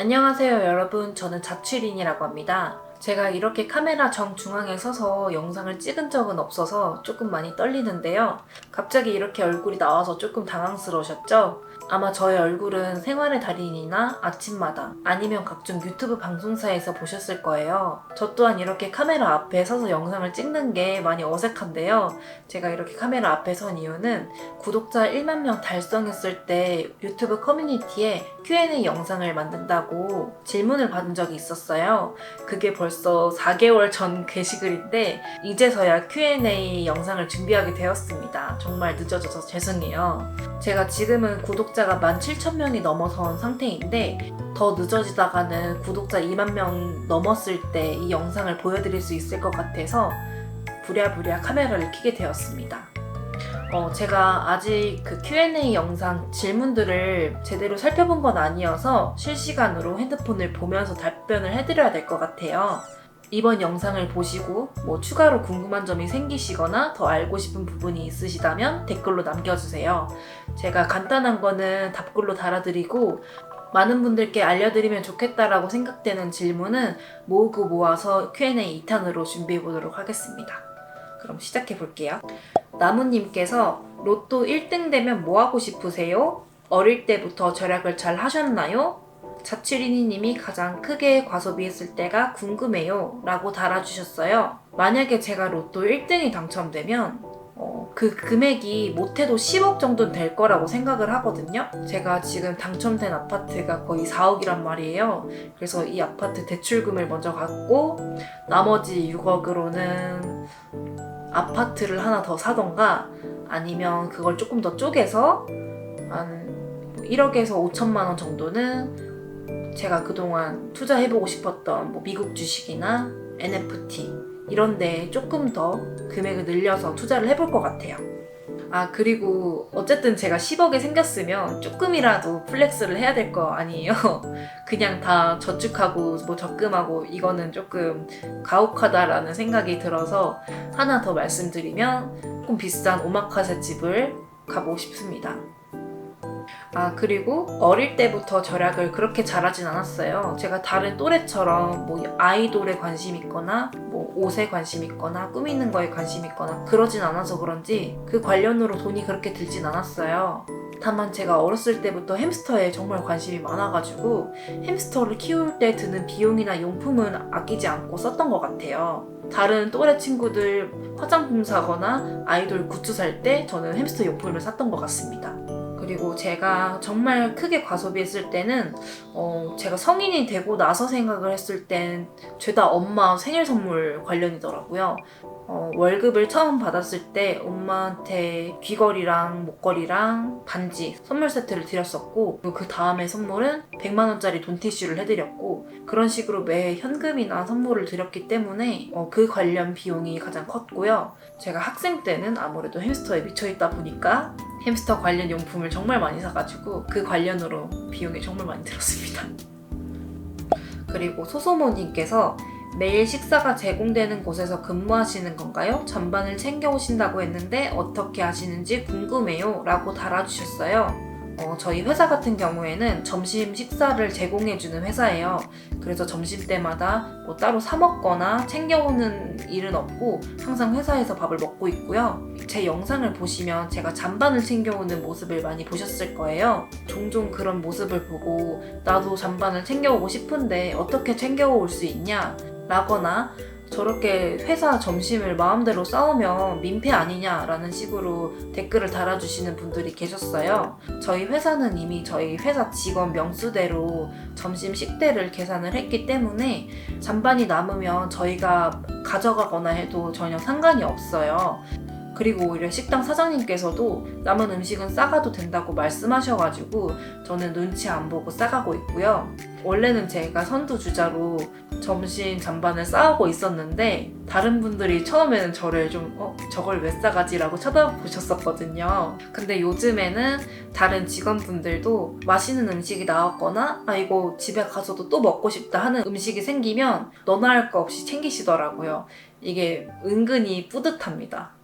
안녕하세요 여러분, 저는 자취린이라고 합니다. 제가 이렇게 카메라 정중앙에 서서 영상을 찍은 적은 없어서 조금 많이 떨리는데요. 갑자기 이렇게 얼굴이 나와서 조금 당황스러우셨죠? 아마 저의 얼굴은 생활의 달인이나 아침마당 아니면 각종 유튜브 방송사에서 보셨을 거예요. 저 또한 이렇게 카메라 앞에 서서 영상을 찍는 게 많이 어색한데요. 제가 이렇게 카메라 앞에 선 이유는 구독자 1만 명 달성했을 때 유튜브 커뮤니티에 Q&A 영상을 만든다고 질문을 받은 적이 있었어요. 그게 벌써 4개월 전 게시글인데 이제서야 Q&A 영상을 준비하게 되었습니다. 정말 늦어져서 죄송해요. 제가 지금은 구독자가 17,000명이 넘어선 상태인데 더 늦어지다가는 구독자 2만 명 넘었을 때 이 영상을 보여드릴 수 있을 것 같아서 부랴부랴 카메라를 켜게 되었습니다. 제가 아직 그 Q&A 영상 질문들을 제대로 살펴본 건 아니어서 실시간으로 핸드폰을 보면서 답변을 해드려야 될 것 같아요. 이번 영상을 보시고 추가로 궁금한 점이 생기시거나 더 알고 싶은 부분이 있으시다면 댓글로 남겨주세요. 제가 간단한 거는 답글로 달아드리고 많은 분들께 알려드리면 좋겠다라고 생각되는 질문은 모으고 모아서 Q&A 2탄으로 준비해 보도록 하겠습니다. 그럼 시작해 볼게요. 나무님께서 로또 1등 되면 뭐 하고 싶으세요? 어릴 때부터 절약을 잘 하셨나요? 자취린이님이 가장 크게 과소비했을 때가 궁금해요 라고 달아주셨어요. 만약에 제가 로또 1등이 당첨되면 그 금액이 못해도 10억 정도는 될 거라고 생각을 하거든요. 제가 지금 당첨된 아파트가 거의 4억이란 말이에요. 그래서 이 아파트 대출금을 먼저 갚고 나머지 6억으로는 아파트를 하나 더 사던가 아니면 그걸 조금 더 쪼개서 한 1억에서 5천만 원 정도는 제가 그동안 투자해보고 싶었던 미국 주식이나 NFT 이런 데 조금 더 금액을 늘려서 투자를 해볼 것 같아요. 그리고 어쨌든 제가 10억이 생겼으면 조금이라도 플렉스를 해야 될 거 아니에요? 그냥 다 저축하고 적금하고 이거는 조금 가혹하다라는 생각이 들어서 하나 더 말씀드리면 조금 비싼 오마카세 집을 가보고 싶습니다. 그리고 어릴 때부터 절약을 그렇게 잘하진 않았어요. 제가 다른 또래처럼 아이돌에 관심 있거나 옷에 관심 있거나 꾸미는 거에 관심 있거나 그러진 않아서 그런지 그 관련으로 돈이 그렇게 들진 않았어요. 다만 제가 어렸을 때부터 햄스터에 정말 관심이 많아가지고 햄스터를 키울 때 드는 비용이나 용품은 아끼지 않고 썼던 것 같아요. 다른 또래 친구들 화장품 사거나 아이돌 굿즈 살 때 저는 햄스터 용품을 샀던 것 같습니다. 그리고 제가 정말 크게 과소비했을 때는 제가 성인이 되고 나서 생각을 했을 땐 죄다 엄마 생일 선물 관련이더라고요. 월급을 처음 받았을 때 엄마한테 귀걸이랑 목걸이랑 반지 선물 세트를 드렸었고 그 다음에 선물은 100만 원짜리 돈티슈를 해드렸고 그런 식으로 매해 현금이나 선물을 드렸기 때문에 그 관련 비용이 가장 컸고요. 제가 학생 때는 아무래도 햄스터에 미쳐있다 보니까 햄스터 관련 용품을 정말 많이 사가지고 그 관련으로 비용이 정말 많이 들었습니다. 그리고 소소모님께서 매일 식사가 제공되는 곳에서 근무하시는 건가요? 전반을 챙겨오신다고 했는데 어떻게 하시는지 궁금해요 라고 달아주셨어요. 저희 회사 같은 경우에는 점심 식사를 제공해주는 회사예요. 그래서 점심때마다 따로 사 먹거나 챙겨오는 일은 없고 항상 회사에서 밥을 먹고 있고요. 제 영상을 보시면 제가 잔반을 챙겨오는 모습을 많이 보셨을 거예요. 종종 그런 모습을 보고 나도 잔반을 챙겨오고 싶은데 어떻게 챙겨올 수 있냐? 라거나 저렇게 회사 점심을 마음대로 싸우면 민폐 아니냐라는 식으로 댓글을 달아주시는 분들이 계셨어요. 저희 회사는 이미 저희 회사 직원 명수대로 점심 식대를 계산을 했기 때문에 잔반이 남으면 저희가 가져가거나 해도 전혀 상관이 없어요. 그리고 오히려 식당 사장님께서도 남은 음식은 싸가도 된다고 말씀하셔가지고 저는 눈치 안 보고 싸가고 있고요. 원래는 제가 선두주자로 점심 잔반을 싸오고 있었는데 다른 분들이 처음에는 저를 좀 저걸 왜 싸가지? 라고 쳐다보셨었거든요. 근데 요즘에는 다른 직원분들도 맛있는 음식이 나왔거나 이거 집에 가서도 또 먹고 싶다 하는 음식이 생기면 너나 할 거 없이 챙기시더라고요. 이게 은근히 뿌듯합니다.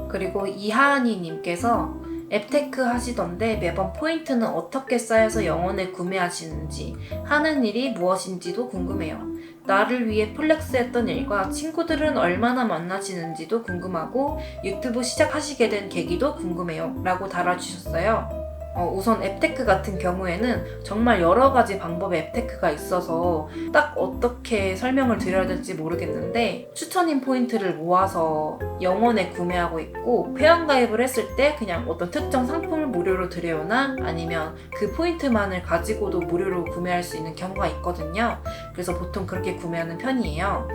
그리고 이하은이님께서 앱테크 하시던데 매번 포인트는 어떻게 쌓여서 영원에 구매하시는지, 하는 일이 무엇인지도 궁금해요. 나를 위해 플렉스했던 일과 친구들은 얼마나 만나시는지도 궁금하고 유튜브 시작하시게 된 계기도 궁금해요. 라고 달아주셨어요. 우선 앱테크 같은 경우에는 정말 여러 가지 방법의 앱테크가 있어서 딱 어떻게 설명을 드려야 될지 모르겠는데, 추천인 포인트를 모아서 영원에 구매하고 있고, 회원가입을 했을 때 그냥 어떤 특정 상품을 무료로 드려오나 아니면 그 포인트만을 가지고도 무료로 구매할 수 있는 경우가 있거든요. 그래서 보통 그렇게 구매하는 편이에요.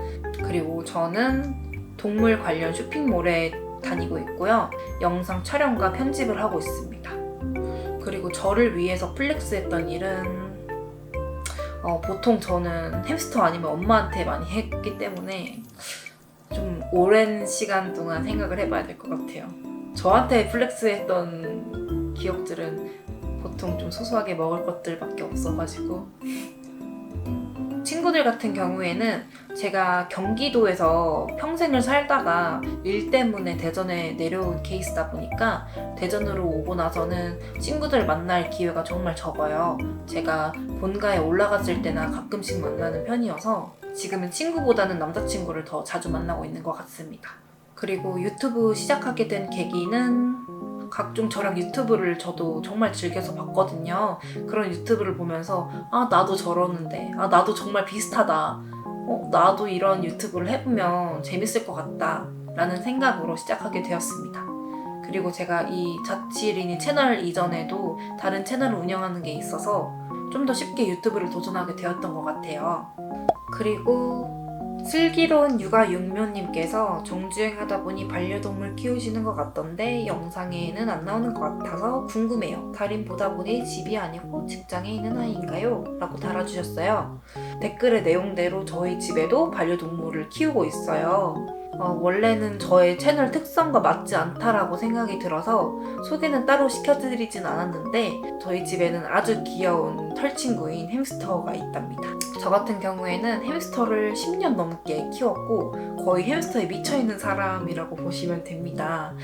그리고 저는 동물 관련 쇼핑몰에 다니고 있고요. 영상 촬영과 편집을 하고 있습니다. 그리고 저를 위해서 플렉스했던 일은 보통 저는 햄스터 아니면 엄마한테 많이 했기 때문에 좀 오랜 시간 동안 생각을 해봐야 될 것 같아요. 저한테 플렉스했던 기억들은 보통 좀 소소하게 먹을 것들밖에 없어가지고. 친구들 같은 경우에는 제가 경기도에서 평생을 살다가 일 때문에 대전에 내려온 케이스다 보니까 대전으로 오고 나서는 친구들 만날 기회가 정말 적어요. 제가 본가에 올라갔을 때나 가끔씩 만나는 편이어서 지금은 친구보다는 남자친구를 더 자주 만나고 있는 것 같습니다. 그리고 유튜브 시작하게 된 계기는 각종 저랑 유튜브를 저도 정말 즐겨서 봤거든요. 그런 유튜브를 보면서 나도 저러는데, 나도 정말 비슷하다, 나도 이런 유튜브를 해보면 재밌을 것 같다 라는 생각으로 시작하게 되었습니다. 그리고 제가 이 자취린이 채널 이전에도 다른 채널을 운영하는 게 있어서 좀 더 쉽게 유튜브를 도전하게 되었던 것 같아요. 그리고 슬기로운 육아육묘님께서 정주행하다 보니 반려동물 키우시는 것 같던데 영상에는 안 나오는 것 같아서 궁금해요. 달인 보다 보니 집이 아니고 직장에 있는 아이인가요? 라고 달아주셨어요. 댓글의 내용대로 저희 집에도 반려동물을 키우고 있어요. 원래는 저의 채널 특성과 맞지 않다라고 생각이 들어서 소개는 따로 시켜드리진 않았는데 저희 집에는 아주 귀여운 털친구인 햄스터가 있답니다. 저 같은 경우에는 햄스터를 10년 넘게 키웠고 거의 햄스터에 미쳐있는 사람이라고 보시면 됩니다.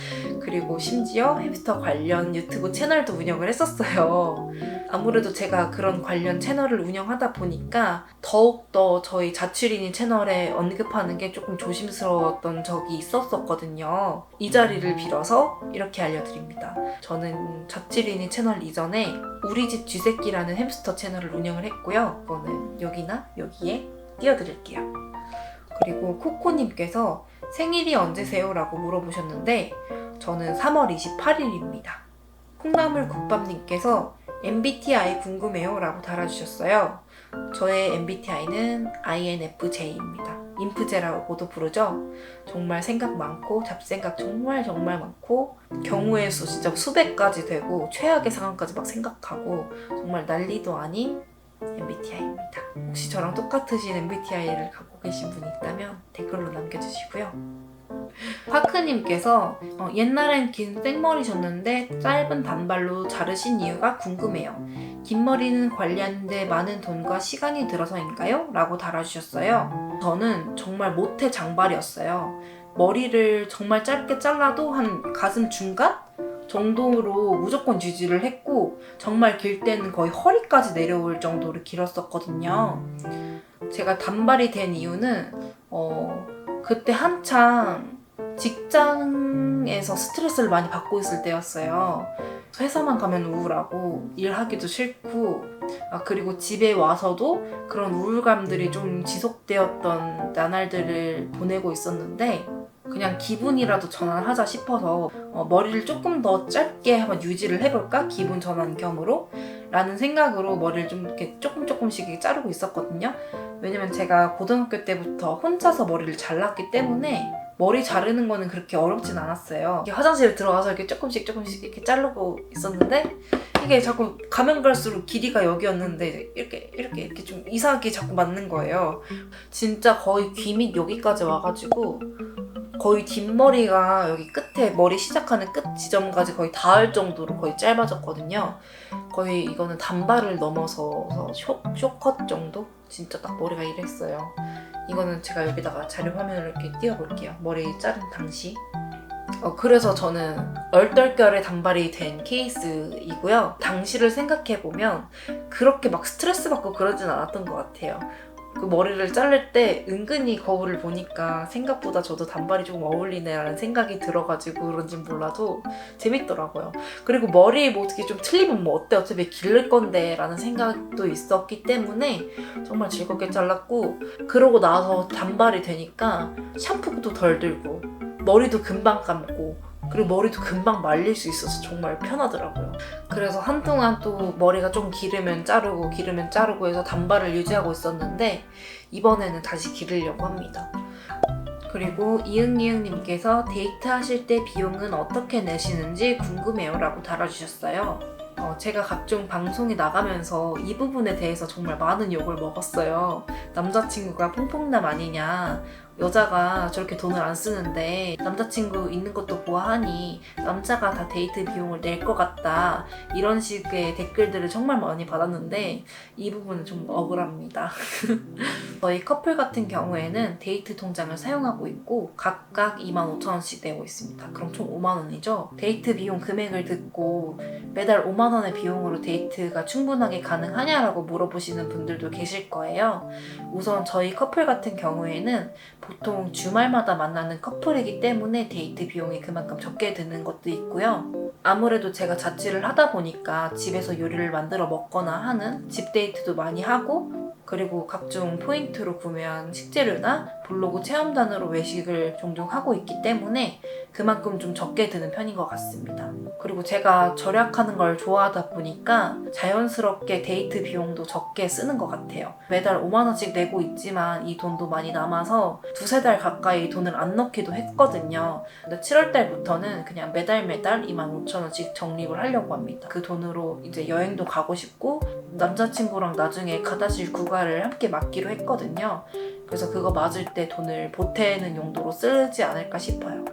그리고 심지어 햄스터 관련 유튜브 채널도 운영을 했었어요. 아무래도 제가 그런 관련 채널을 운영하다 보니까 더욱더 저희 자취린이 채널에 언급하는 게 조금 조심스러웠던 적이 있었거든요. 이 자리를 빌어서 이렇게 알려드립니다. 저는 자취린이 채널 이전에 우리 집 쥐새끼라는 햄스터 채널을 운영을 했고요. 그거는 여기나 여기에 띄워드릴게요. 그리고 코코님께서 생일이 언제세요? 라고 물어보셨는데 저는 3월 28일입니다. 콩나물국밥님께서 MBTI 궁금해요? 라고 달아주셨어요. 저의 MBTI는 INFJ입니다. 인프제라고도 부르죠. 정말 생각 많고 잡생각 정말 많고 경우의 수 진짜 수백 가지 되고 최악의 상황까지 막 생각하고 정말 난리도 아닌 MBTI입니다. 혹시 저랑 똑같으신 MBTI를 갖고 계신 분이 있다면 댓글로 남겨주시고요. 파크님께서 옛날엔 긴 생머리셨는데 짧은 단발로 자르신 이유가 궁금해요. 긴 머리는 관리하는데 많은 돈과 시간이 들어서인가요? 라고 달아주셨어요. 저는 정말 모태 장발이었어요. 머리를 정말 짧게 잘라도 한 가슴 중간 정도로 무조건 유지를 했고 정말 길 때는 거의 허리까지 내려올 정도로 길었었거든요. 제가 단발이 된 이유는 그때 한창 직장에서 스트레스를 많이 받고 있을 때였어요. 회사만 가면 우울하고 일하기도 싫고 그리고 집에 와서도 그런 우울감들이 좀 지속되었던 나날들을 보내고 있었는데 그냥 기분이라도 전환하자 싶어서 머리를 조금 더 짧게 한번 유지를 해볼까? 기분 전환 겸으로? 라는 생각으로 머리를 좀 이렇게 조금씩 이렇게 자르고 있었거든요. 왜냐면 제가 고등학교 때부터 혼자서 머리를 잘랐기 때문에 머리 자르는 거는 그렇게 어렵진 않았어요. 화장실에 들어가서 이렇게 조금씩 이렇게 자르고 있었는데 이게 자꾸 가면 갈수록 길이가 여기였는데 이렇게 좀 이상하게 자꾸 맞는 거예요. 진짜 거의 귀 밑 여기까지 와가지고 거의 뒷머리가 여기 끝에 머리 시작하는 끝 지점까지 거의 닿을 정도로 거의 짧아졌거든요. 거의 이거는 단발을 넘어서 쇼컷 정도? 진짜 딱 머리가 이랬어요. 이거는 제가 여기다가 자료 화면을 이렇게 띄워볼게요. 머리 자른 당시. 그래서 저는 얼떨결에 단발이 된 케이스이고요. 당시를 생각해보면 그렇게 막 스트레스 받고 그러진 않았던 것 같아요. 그 머리를 자를 때 은근히 거울을 보니까 생각보다 저도 단발이 조금 어울리네라는 생각이 들어가지고 그런진 몰라도 재밌더라고요. 그리고 머리 뭐 어떻게 좀 틀리면 뭐 어때, 어차피 기를 건데 라는 생각도 있었기 때문에 정말 즐겁게 잘랐고, 그러고 나서 단발이 되니까 샴푸도 덜 들고 머리도 금방 감고 그리고 머리도 금방 말릴 수 있어서 정말 편하더라고요. 그래서 한동안 또 머리가 좀 기르면 자르고 해서 단발을 유지하고 있었는데 이번에는 다시 기르려고 합니다. 그리고 이응이응님께서 데이트하실 때 비용은 어떻게 내시는지 궁금해요 라고 달아주셨어요. 제가 각종 방송에 나가면서 이 부분에 대해서 정말 많은 욕을 먹었어요. 남자친구가 퐁퐁남 아니냐, 여자가 저렇게 돈을 안 쓰는데 남자친구 있는 것도 보아하니 남자가 다 데이트 비용을 낼 것 같다, 이런 식의 댓글들을 정말 많이 받았는데 이 부분은 좀 억울합니다. 저희 커플 같은 경우에는 데이트 통장을 사용하고 있고 각각 25,000원씩 내고 있습니다. 그럼 총 5만원이죠? 데이트 비용 금액을 듣고 매달 5만원의 비용으로 데이트가 충분하게 가능하냐라고 물어보시는 분들도 계실 거예요. 우선 저희 커플 같은 경우에는 보통 주말마다 만나는 커플이기 때문에 데이트 비용이 그만큼 적게 드는 것도 있고요. 아무래도 제가 자취를 하다 보니까 집에서 요리를 만들어 먹거나 하는 집 데이트도 많이 하고, 그리고 각종 포인트로 구매한 식재료나 블로그 체험단으로 외식을 종종 하고 있기 때문에 그만큼 좀 적게 드는 편인 것 같습니다. 그리고 제가 절약하는 걸 좋아하다 보니까 자연스럽게 데이트 비용도 적게 쓰는 것 같아요. 매달 5만원씩 내고 있지만 이 돈도 많이 남아서 두세 달 가까이 돈을 안 넣기도 했거든요. 근데 7월 달부터는 그냥 매달 25,000원씩 적립을 하려고 합니다. 그 돈으로 이제 여행도 가고 싶고 남자친구랑 나중에 가다실 구가를 함께 맞기로 했거든요. 그래서 그거 맞을 때 돈을 보태는 용도로 쓰지 않을까 싶어요.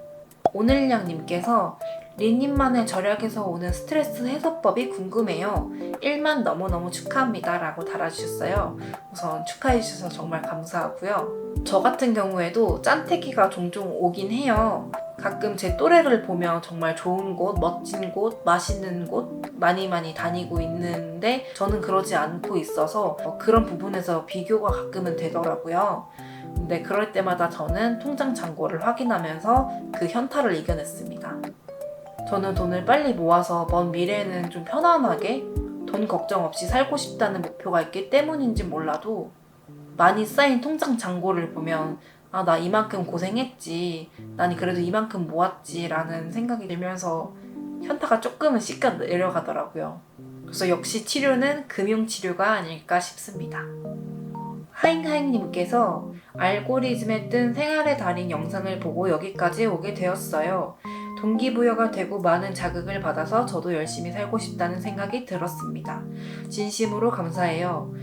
오늘량님께서 리님만의 절약에서 오는 스트레스 해소법이 궁금해요. 1만 너무너무 축하합니다 라고 달아주셨어요. 우선 축하해주셔서 정말 감사하고요. 저 같은 경우에도 짠태기가 종종 오긴 해요. 가끔 제 또래를 보면 정말 좋은 곳, 멋진 곳, 맛있는 곳 많이 다니고 있는데 저는 그러지 않고 있어서 그런 부분에서 비교가 가끔은 되더라고요. 근데 그럴 때마다 저는 통장 잔고를 확인하면서 그 현타를 이겨냈습니다. 저는 돈을 빨리 모아서 먼 미래에는 좀 편안하게 돈 걱정 없이 살고 싶다는 목표가 있기 때문인지 몰라도 많이 쌓인 통장 잔고를 보면 나 이만큼 고생했지, 난 그래도 이만큼 모았지 라는 생각이 들면서 현타가 조금은 씻겨 내려가더라고요. 그래서 역시 치료는 금융치료가 아닐까 싶습니다. 하잉하잉님께서 알고리즘에 뜬 생활의 달인 영상을 보고 여기까지 오게 되었어요. 동기부여가 되고 많은 자극을 받아서 저도 열심히 살고 싶다는 생각이 들었습니다. 진심으로 감사해요.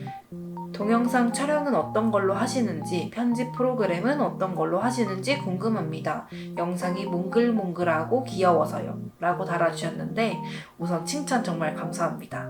동영상 촬영은 어떤 걸로 하시는지, 편집 프로그램은 어떤 걸로 하시는지 궁금합니다. 영상이 몽글몽글하고 귀여워서요 라고 달아주셨는데 우선 칭찬 정말 감사합니다.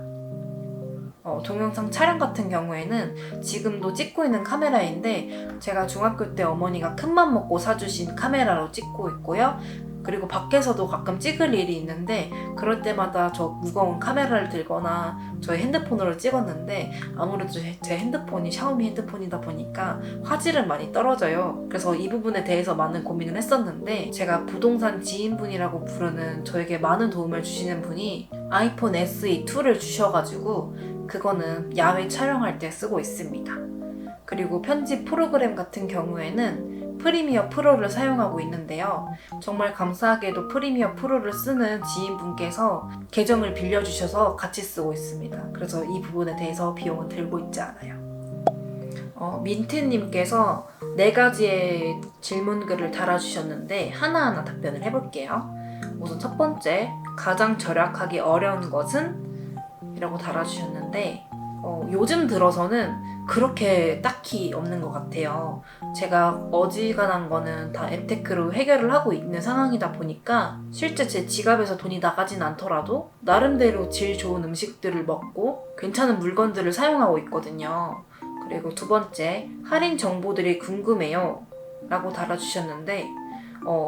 동영상 촬영 같은 경우에는 지금도 찍고 있는 카메라인데 제가 중학교 때 어머니가 큰맘 먹고 사주신 카메라로 찍고 있고요. 그리고 밖에서도 가끔 찍을 일이 있는데 그럴 때마다 저 무거운 카메라를 들거나 저의 핸드폰으로 찍었는데 아무래도 제 핸드폰이 샤오미 핸드폰이다 보니까 화질은 많이 떨어져요. 그래서 이 부분에 대해서 많은 고민을 했었는데 제가 부동산 지인분이라고 부르는 저에게 많은 도움을 주시는 분이 아이폰 SE2를 주셔가지고 그거는 야외 촬영할 때 쓰고 있습니다. 그리고 편집 프로그램 같은 경우에는 프리미어 프로를 사용하고 있는데요. 정말 감사하게도 프리미어 프로를 쓰는 지인분께서 계정을 빌려주셔서 같이 쓰고 있습니다. 그래서 이 부분에 대해서 비용은 들고 있지 않아요. 민트님께서 4가지의 질문글을 달아주셨는데 하나하나 답변을 해볼게요. 우선 첫 번째, 가장 절약하기 어려운 것은? 이라고 달아주셨는데 요즘 들어서는 그렇게 딱히 없는 것 같아요. 제가 어지간한 거는 다 앱테크로 해결을 하고 있는 상황이다 보니까 실제 제 지갑에서 돈이 나가진 않더라도 나름대로 질 좋은 음식들을 먹고 괜찮은 물건들을 사용하고 있거든요. 그리고 두 번째, 할인 정보들이 궁금해요 라고 달아주셨는데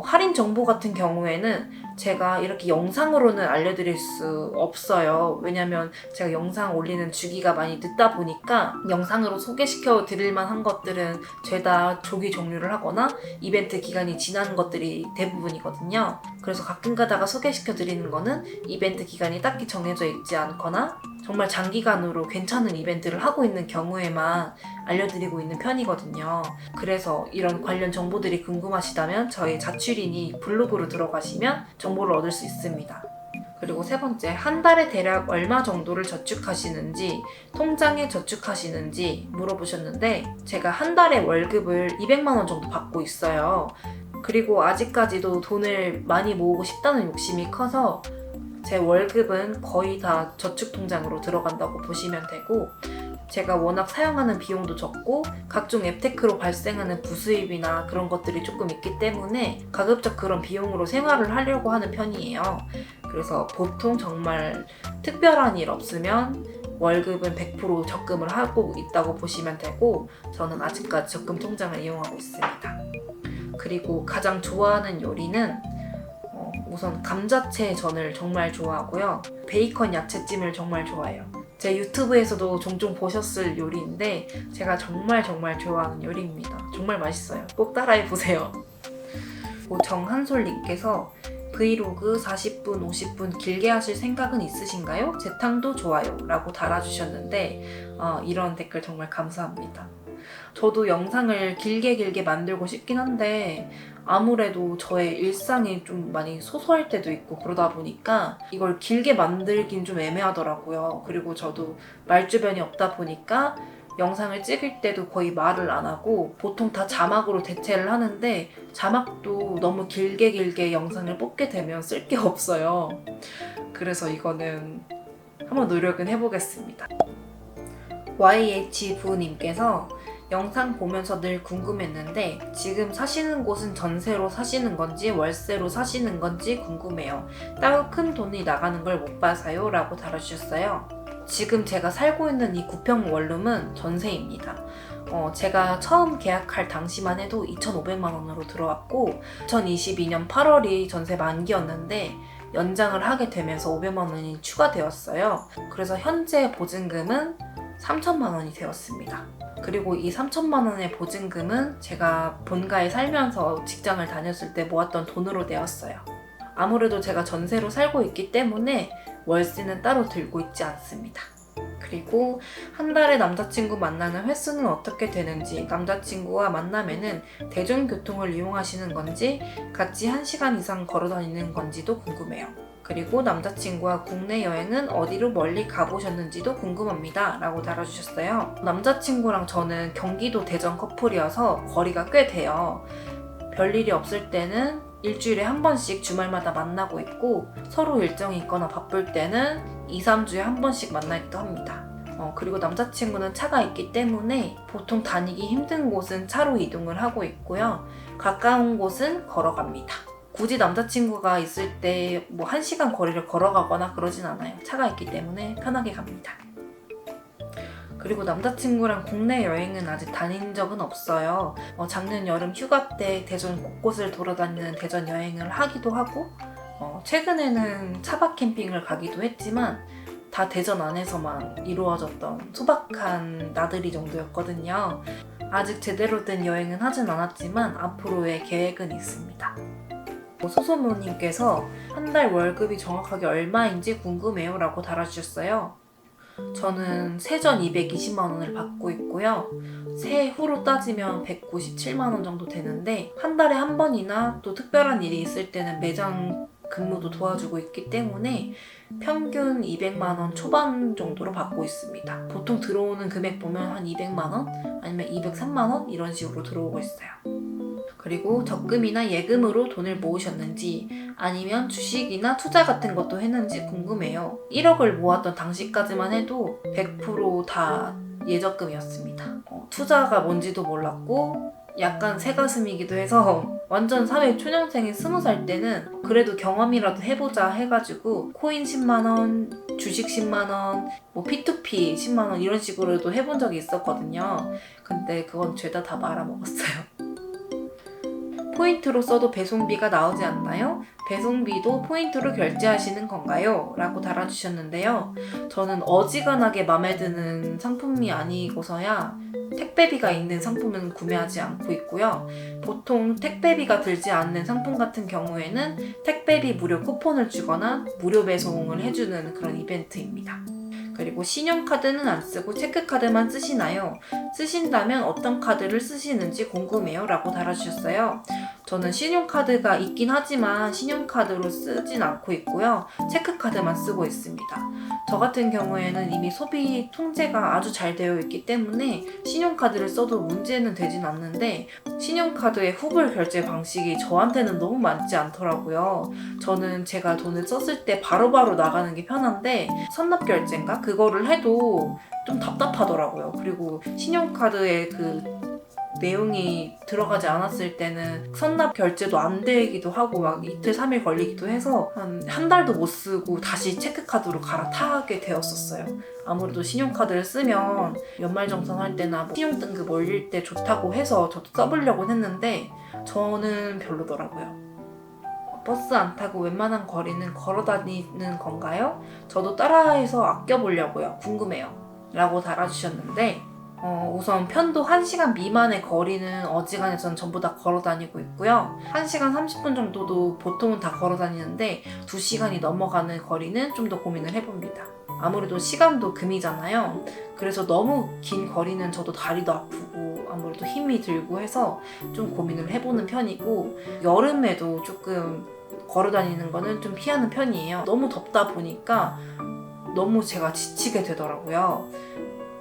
할인 정보 같은 경우에는 제가 이렇게 영상으로는 알려드릴 수 없어요. 왜냐면 제가 영상 올리는 주기가 많이 늦다 보니까 영상으로 소개시켜 드릴 만한 것들은 죄다 조기 종료를 하거나 이벤트 기간이 지난 것들이 대부분이거든요. 그래서 가끔 가다가 소개시켜 드리는 거는 이벤트 기간이 딱히 정해져 있지 않거나 정말 장기간으로 괜찮은 이벤트를 하고 있는 경우에만 알려드리고 있는 편이거든요. 그래서 이런 관련 정보들이 궁금하시다면 저희 자취린이 블로그로 들어가시면 정보를 얻을 수 있습니다. 그리고 세 번째, 한 달에 대략 얼마 정도를 저축하시는지, 통장에 저축하시는지 물어보셨는데 제가 한 달에 월급을 200만 원 정도 받고 있어요. 그리고 아직까지도 돈을 많이 모으고 싶다는 욕심이 커서 제 월급은 거의 다 저축통장으로 들어간다고 보시면 되고, 제가 워낙 사용하는 비용도 적고 각종 앱테크로 발생하는 부수입이나 그런 것들이 조금 있기 때문에 가급적 그런 비용으로 생활을 하려고 하는 편이에요. 그래서 보통 정말 특별한 일 없으면 월급은 100% 적금을 하고 있다고 보시면 되고, 저는 아직까지 적금 통장을 이용하고 있습니다. 그리고 가장 좋아하는 요리는 우선 감자채 전을 정말 좋아하고요. 베이컨 야채찜을 정말 좋아해요. 제 유튜브에서도 종종 보셨을 요리인데 제가 정말 좋아하는 요리입니다. 정말 맛있어요. 꼭 따라해보세요. 정한솔님께서 브이로그 40분, 50분 길게 하실 생각은 있으신가요? 재탕도 좋아요 라고 달아주셨는데 이런 댓글 정말 감사합니다. 저도 영상을 길게 만들고 싶긴 한데 아무래도 저의 일상이 좀 많이 소소할 때도 있고 그러다 보니까 이걸 길게 만들긴 좀 애매하더라고요. 그리고 저도 말주변이 없다 보니까 영상을 찍을 때도 거의 말을 안 하고 보통 다 자막으로 대체를 하는데 자막도 너무 길게 영상을 뽑게 되면 쓸 게 없어요. 그래서 이거는 한번 노력은 해보겠습니다. YH부님께서 영상 보면서 늘 궁금했는데 지금 사시는 곳은 전세로 사시는 건지 월세로 사시는 건지 궁금해요. 따로 큰 돈이 나가는 걸 못 봐서요 라고 달아주셨어요. 지금 제가 살고 있는 이 9평 원룸은 전세입니다. 제가 처음 계약할 당시만 해도 2,500만 원으로 들어왔고 2022년 8월이 전세 만기였는데 연장을 하게 되면서 500만 원이 추가되었어요. 그래서 현재 보증금은 3천만 원이 되었습니다. 그리고 이 3천만 원의 보증금은 제가 본가에 살면서 직장을 다녔을 때 모았던 돈으로 되었어요. 아무래도 제가 전세로 살고 있기 때문에 월세는 따로 들고 있지 않습니다. 그리고 한 달에 남자친구 만나는 횟수는 어떻게 되는지, 남자친구와 만나면은 대중교통을 이용하시는 건지, 같이 1시간 이상 걸어 다니는 건지도 궁금해요. 그리고 남자친구와 국내 여행은 어디로 멀리 가보셨는지도 궁금합니다 라고 달아주셨어요. 남자친구랑 저는 경기도 대전 커플이어서 거리가 꽤 돼요. 별일이 없을 때는 일주일에 한 번씩 주말마다 만나고 있고 서로 일정이 있거나 바쁠 때는 2, 3주에 한 번씩 만나기도 합니다. 그리고 남자친구는 차가 있기 때문에 보통 다니기 힘든 곳은 차로 이동을 하고 있고요. 가까운 곳은 걸어갑니다. 굳이 남자친구가 있을 때 1시간 거리를 걸어가거나 그러진 않아요. 차가 있기 때문에 편하게 갑니다. 그리고 남자친구랑 국내 여행은 아직 다닌 적은 없어요. 작년 여름 휴가 때 대전 곳곳을 돌아다니는 대전 여행을 하기도 하고 최근에는 차박 캠핑을 가기도 했지만 다 대전 안에서만 이루어졌던 소박한 나들이 정도였거든요. 아직 제대로 된 여행은 하진 않았지만 앞으로의 계획은 있습니다. 소소모님께서 한 달 월급이 정확하게 얼마인지 궁금해요 라고 달아주셨어요. 저는 세전 220만 원을 받고 있고요. 세후로 따지면 197만 원 정도 되는데 한 달에 한 번이나 또 특별한 일이 있을 때는 매장 근무도 도와주고 있기 때문에 평균 200만 원 초반 정도로 받고 있습니다. 보통 들어오는 금액 보면 한 200만 원 아니면 203만 원 이런 식으로 들어오고 있어요. 그리고 적금이나 예금으로 돈을 모으셨는지 아니면 주식이나 투자 같은 것도 했는지 궁금해요. 1억을 모았던 당시까지만 해도 100% 다 예적금이었습니다. 투자가 뭔지도 몰랐고 약간 새가슴이기도 해서 완전 사회 초년생인 20살 때는 그래도 경험이라도 해보자 해가지고 코인 10만원, 주식 10만원, P2P 10만원 이런 식으로도 해본 적이 있었거든요. 근데 그건 죄다 다 말아먹었어요. 포인트로 써도 배송비가 나오지 않나요? 배송비도 포인트로 결제하시는 건가요? 라고 달아주셨는데요. 저는 어지간하게 마음에 드는 상품이 아니고서야 택배비가 있는 상품은 구매하지 않고 있고요. 보통 택배비가 들지 않는 상품 같은 경우에는 택배비 무료 쿠폰을 주거나 무료 배송을 해주는 그런 이벤트입니다. 그리고 신용카드는 안 쓰고 체크카드만 쓰시나요? 쓰신다면 어떤 카드를 쓰시는지 궁금해요 라고 달아주셨어요. 저는 신용카드가 있긴 하지만 신용카드로 쓰진 않고 있고요. 체크카드만 쓰고 있습니다. 저 같은 경우에는 이미 소비 통제가 아주 잘 되어 있기 때문에 신용카드를 써도 문제는 되진 않는데 신용카드의 후불 결제 방식이 저한테는 너무 맞지 않더라고요. 저는 제가 돈을 썼을 때 바로바로 나가는 게 편한데 선납결제인가? 그거를 해도 좀 답답하더라고요. 그리고 신용카드에 그 내용이 들어가지 않았을 때는 선납 결제도 안 되기도 하고 막 이틀 3일 걸리기도 해서 한 달도 못 쓰고 다시 체크카드로 갈아타게 되었었어요. 아무래도 신용카드를 쓰면 연말정산할 때나 뭐 신용등급 올릴 때 좋다고 해서 저도 써보려고 했는데 저는 별로더라고요. 버스 안 타고 웬만한 거리는 걸어 다니는 건가요? 저도 따라해서 아껴보려고요. 궁금해요. 라고 달아주셨는데 우선 편도 1시간 미만의 거리는 어지간해서는 전부 다 걸어 다니고 있고요. 1시간 30분 정도도 보통은 다 걸어 다니는데 2시간이 넘어가는 거리는 좀 더 고민을 해봅니다. 아무래도 시간도 금이잖아요. 그래서 너무 긴 거리는 저도 다리도 아프고 아무래도 힘이 들고 해서 좀 고민을 해보는 편이고 여름에도 조금 걸어 다니는 거는 좀 피하는 편이에요. 너무 덥다 보니까 너무 제가 지치게 되더라고요.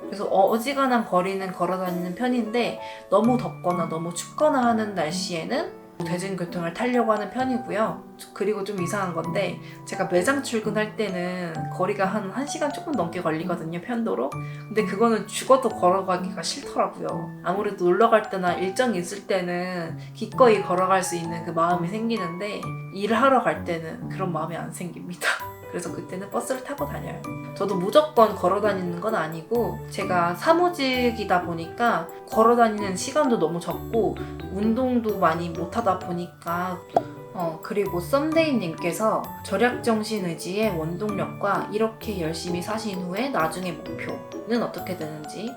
그래서 어지간한 거리는 걸어 다니는 편인데 너무 덥거나 너무 춥거나 하는 날씨에는 대중교통을 타려고 하는 편이고요. 그리고 좀 이상한 건데 제가 매장 출근할 때는 거리가 한 1시간 조금 넘게 걸리거든요, 편도로. 근데 그거는 죽어도 걸어가기가 싫더라고요. 아무래도 놀러 갈 때나 일정이 있을 때는 기꺼이 걸어갈 수 있는 그 마음이 생기는데 일을 하러 갈 때는 그런 마음이 안 생깁니다. 그래서 그때는 버스를 타고 다녀요. 저도 무조건 걸어 다니는 건 아니고 제가 사무직이다 보니까 걸어 다니는 시간도 너무 적고 운동도 많이 못하다 보니까 그리고 썸데이님께서 절약정신의지의 원동력과 이렇게 열심히 사신 후에 나중의 목표는 어떻게 되는지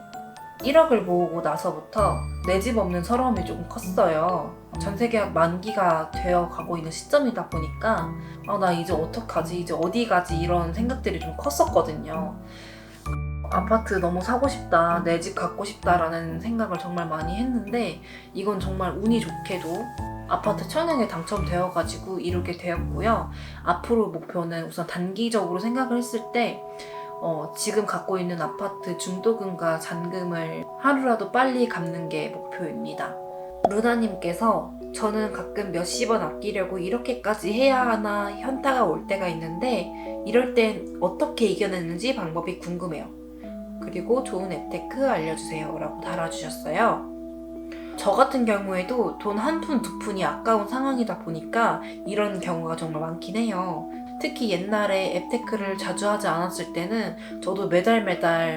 1억을 모으고 나서부터 내 집 없는 서러움이 조금 컸어요. 전세계약 만기가 되어 가고 있는 시점이다 보니까 나 이제 어떡하지? 이제 어디 가지? 이런 생각들이 좀 컸었거든요. 아파트 너무 사고 싶다, 내 집 갖고 싶다라는 생각을 정말 많이 했는데 이건 정말 운이 좋게도 아파트 청약에 당첨되어가지고 이루게 되었고요. 앞으로 목표는 우선 단기적으로 생각을 했을 때 지금 갖고 있는 아파트 중도금과 잔금을 하루라도 빨리 갚는 게 목표입니다. 루나님께서 저는 가끔 몇십원 아끼려고 이렇게까지 해야 하나 현타가 올 때가 있는데 이럴 땐 어떻게 이겨내는지 방법이 궁금해요. 그리고 좋은 앱테크 알려주세요 라고 달아주셨어요. 저 같은 경우에도 돈 한 푼 두 푼이 아까운 상황이다 보니까 이런 경우가 정말 많긴 해요. 특히 옛날에 앱테크를 자주 하지 않았을 때는 저도 매달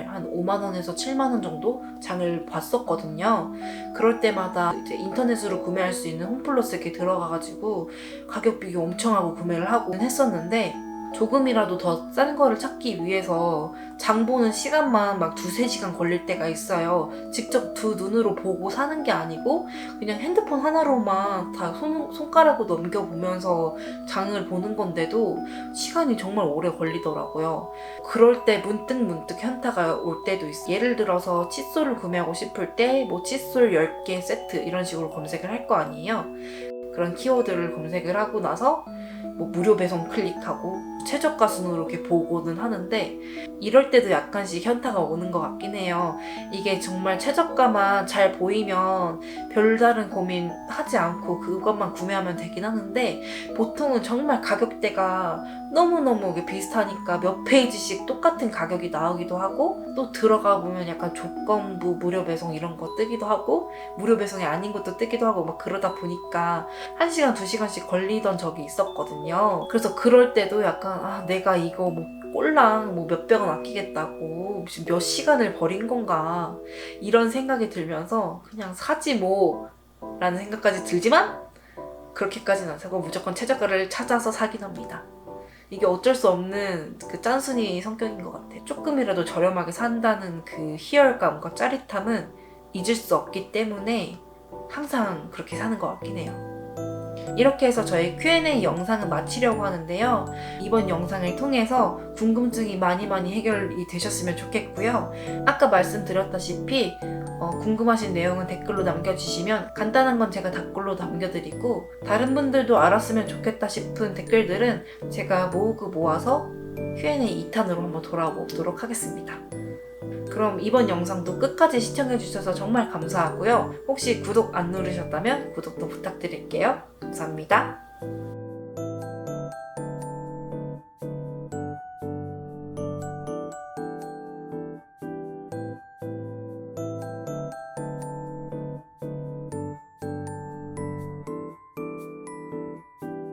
한 5만원에서 7만원 정도 장을 봤었거든요. 그럴 때마다 이제 인터넷으로 구매할 수 있는 홈플러스 이렇게 들어가가지고 가격 비교 엄청 하고 구매를 하고 했었는데 조금이라도 더 싼 거를 찾기 위해서 장 보는 시간만 막 2-3시간 걸릴 때가 있어요. 직접 두 눈으로 보고 사는 게 아니고 그냥 핸드폰 하나로만 다 손가락으로 넘겨보면서 장을 보는 건데도 시간이 정말 오래 걸리더라고요. 그럴 때 문득 현타가 올 때도 있어요. 예를 들어서 칫솔을 구매하고 싶을 때 뭐 칫솔 10개 세트 이런 식으로 검색을 할 거 아니에요. 그런 키워드를 검색을 하고 나서 뭐 무료 배송 클릭하고 최저가 순으로 이렇게 보고는 하는데 이럴 때도 약간씩 현타가 오는 것 같긴 해요. 이게 정말 최저가만 잘 보이면 별다른 고민 하지 않고 그것만 구매하면 되긴 하는데 보통은 정말 가격대가 너무너무 비슷하니까 몇 페이지씩 똑같은 가격이 나오기도 하고 또 들어가 보면 약간 조건부 무료 배송 이런 거 뜨기도 하고 무료 배송이 아닌 것도 뜨기도 하고 막 그러다 보니까 1시간 2시간씩 걸리던 적이 있었거든요. 그래서 그럴 때도 약간 내가 이거 뭐 꼴랑 뭐 몇백원 아끼겠다고 몇 시간을 버린 건가 이런 생각이 들면서 그냥 사지 뭐 라는 생각까지 들지만 그렇게까지는 안 사고 무조건 최저가를 찾아서 사긴 합니다. 이게 어쩔 수 없는 그 짠순이 성격인 것 같아요. 조금이라도 저렴하게 산다는 그 희열감과 짜릿함은 잊을 수 없기 때문에 항상 그렇게 사는 것 같긴 해요. 이렇게 해서 저희 Q&A 영상은 마치려고 하는데요. 이번 영상을 통해서 궁금증이 많이 해결이 되셨으면 좋겠고요. 아까 말씀드렸다시피 궁금하신 내용은 댓글로 남겨주시면 간단한 건 제가 댓글로 남겨드리고 다른 분들도 알았으면 좋겠다 싶은 댓글들은 제가 모아서 Q&A 2탄으로 한번 돌아오도록 하겠습니다. 그럼 이번 영상도 끝까지 시청해주셔서 정말 감사하고요. 혹시 구독 안 누르셨다면 구독도 부탁드릴게요. 감사합니다.